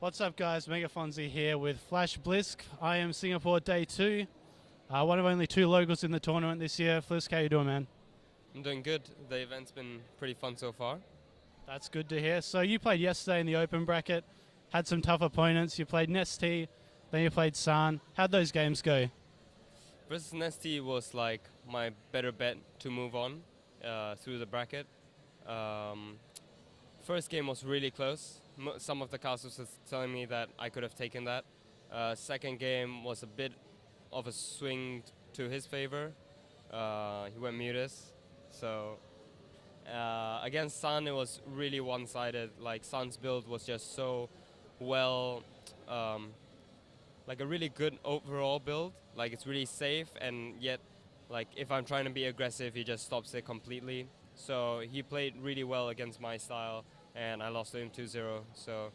What's up, guys? MegaFonzie here with Flash Blysk, IEM Singapore Day 2. One of only two locals in the tournament this year. Blysk, how you doing, man? I'm doing good. The event's been pretty fun so far. That's good to hear. So you played yesterday in the open bracket, had some tough opponents. You played Nesty, then you played San. How'd those games go? Versus Nesty was like my better bet to move on through the bracket. First game was really close. Some of the casters was telling me that I could have taken that. Second game was a bit of a swing to his favor. He went mutus. So against San, it was really one-sided. Like San's build was just so well, like a really good overall build. Like it's really safe, and yet, like if I'm trying to be aggressive, he just stops it completely. So he played really well against my style, and I lost to him 2-0. So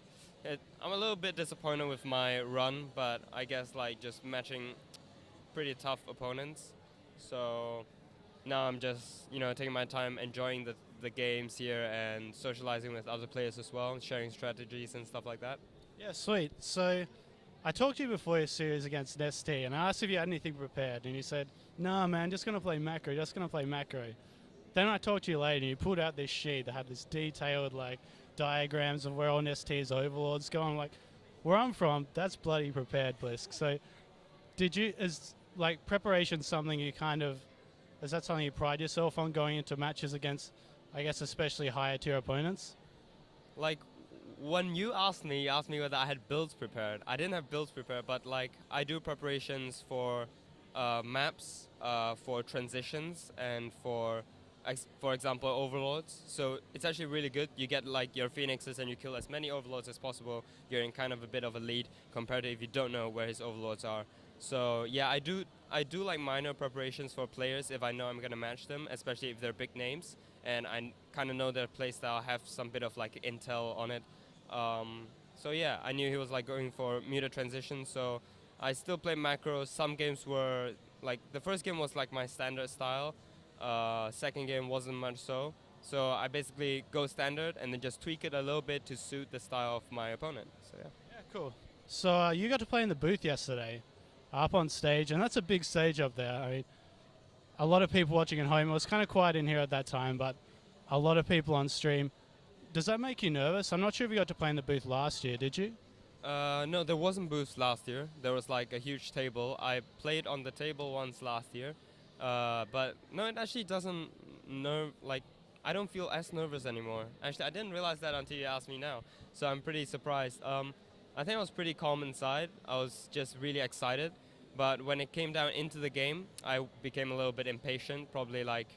I'm a little bit disappointed with my run, but I guess like just matching pretty tough opponents. So now I'm just taking my time, enjoying the games here, and socializing with other players as well, sharing strategies and stuff like that. Yeah, sweet. So I talked to you before your series against Nesty, and I asked if you had anything prepared, and you said, "Nah, man, just gonna play macro. Just gonna play macro." Then I talked to you later, and you pulled out this sheet that had this detailed like diagrams of where all Nesty's overlords go. I'm like, where I'm from, that's bloody prepared, Blysk. So, is like preparation something you is that something you pride yourself on going into matches against, I guess, especially higher tier opponents? Like when you asked me whether I had builds prepared. I didn't have builds prepared, but like I do preparations for maps, for transitions, and for example, overlords. So it's actually really good. You get like your phoenixes and you kill as many overlords as possible. You're in kind of a bit of a lead compared to if you don't know where his overlords are. So yeah, I do like minor preparations for players if I know I'm gonna match them, especially if they're big names and I kind of know their playstyle, have some bit of like intel on it. So yeah, I knew he was like going for muted transition, so I still play macros. Some games were like the first game was like my standard style. Second game wasn't much so. So I basically go standard and then just tweak it a little bit to suit the style of my opponent. So yeah. Yeah, cool. So you got to play in the booth yesterday, up on stage, and that's a big stage up there. I mean, a lot of people watching at home. It was kind of quiet in here at that time, but a lot of people on stream. Does that make you nervous? I'm not sure if you got to play in the booth last year, did you? No, there wasn't booths last year. There was like a huge table. I played on the table once last year. But no, it actually doesn't like I don't feel as nervous anymore. Actually, I didn't realize that until you asked me now. So I'm pretty surprised. I think I was pretty calm inside. I was just really excited. But when it came down into the game, I became a little bit impatient, probably like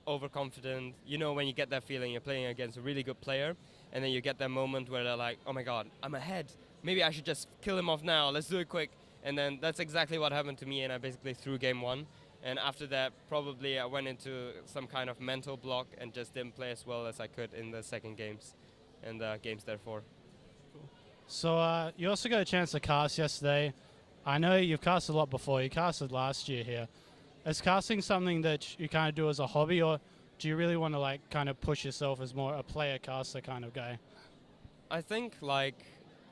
overconfident. You know, when you get that feeling you're playing against a really good player, and then you get that moment where they're like, oh my god, I'm ahead. Maybe I should just kill him off now. Let's do it quick. And then that's exactly what happened to me, and I basically threw game one. And after that, probably I went into some kind of mental block and just didn't play as well as I could in the second games and the games therefore. So you also got a chance to cast yesterday. I know you've cast a lot before. You casted last year here. Is casting something that you kind of do as a hobby, or do you really want to like kind of push yourself as more a player caster kind of guy? I think like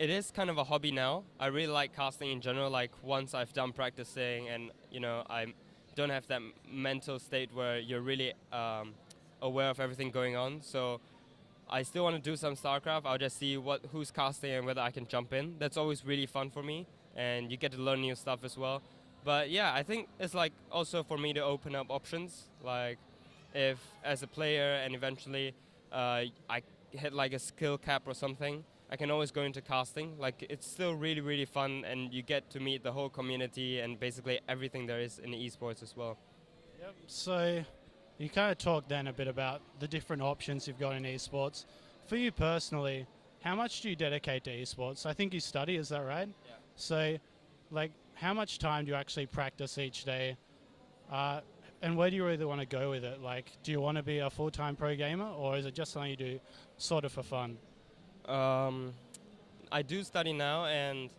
it is kind of a hobby now. I really like casting in general. Like once I've done practicing and I don't have that mental state where you're really aware of everything going on. So I still want to do some StarCraft. I'll just see who's casting and whether I can jump in. That's always really fun for me, and you get to learn new stuff as well. But yeah, I think it's like also for me to open up options. Like if as a player and eventually I hit like a skill cap or something, I can always go into casting. Like it's still really, really fun, and you get to meet the whole community and basically everything there is in the esports as well. Yep. So you kind of talked then a bit about the different options you've got in esports. For you personally, how much do you dedicate to esports? I think you study, is that right? Yeah. So, like, how much time do you actually practice each day? And where do you really want to go with it? Like, do you want to be a full-time pro gamer, or is it just something you do sort of for fun? I do study now, and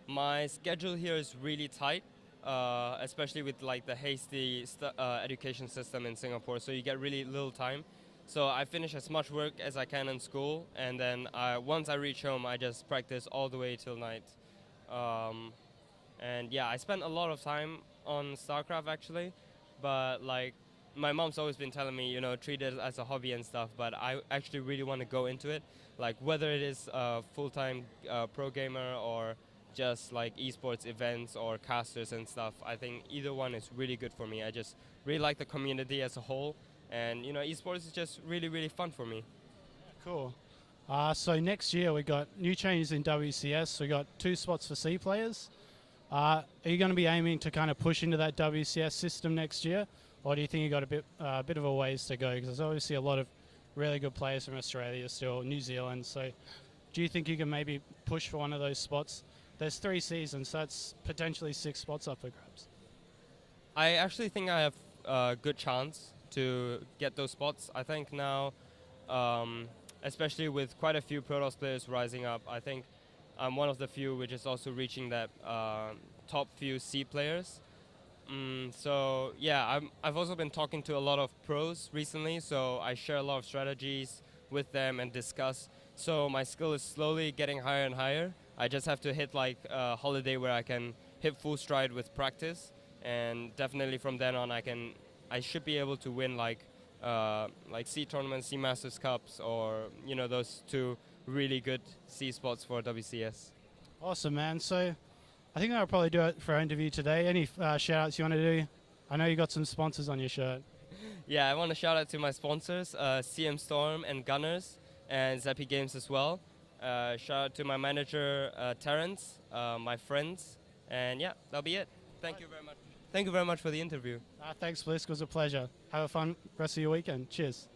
my schedule here is really tight, especially with like the hasty education system in Singapore. So you get really little time. So I finish as much work as I can in school, and then once I reach home, I just practice all the way till night. Um, and yeah, I spent a lot of time on StarCraft actually, but like my mom's always been telling me, treat it as a hobby and stuff. But I actually really want to go into it, like whether it is a full-time pro gamer or just like esports events or casters and stuff. I think either one is really good for me. I just really like the community as a whole, and esports is just really, really fun for me. Cool. So next year we got new changes in WCS. We got 2 spots for C players. Are you going to be aiming to kind of push into that WCS system next year, or do you think you got a bit of a ways to go? Because there's obviously a lot of really good players from Australia still, New Zealand. So, do you think you can maybe push for one of those spots? There's 3 seasons, so that's potentially 6 spots up for grabs. I actually think I have a good chance to get those spots. I think now, especially with quite a few Protoss players rising up, I think I'm one of the few which is also reaching that top few C players. So yeah, I've also been talking to a lot of pros recently, so I share a lot of strategies with them and discuss. So my skill is slowly getting higher and higher. I just have to hit like a holiday where I can hit full stride with practice, and definitely from then on I should be able to win like C tournaments, C Masters Cups, or those 2 really good C spots for WCS. Awesome, man. So I think that'll probably do it for our interview today. Any shout-outs you want to do? I know you got some sponsors on your shirt. Yeah, I want to shout out to my sponsors, CM Storm and Gunners, and Zappy Games as well. Shout out to my manager, Terrence, my friends, and yeah, that'll be it. Thank you very much. Thank you very much for the interview. Thanks, Blysk. It was a pleasure. Have a fun rest of your weekend. Cheers.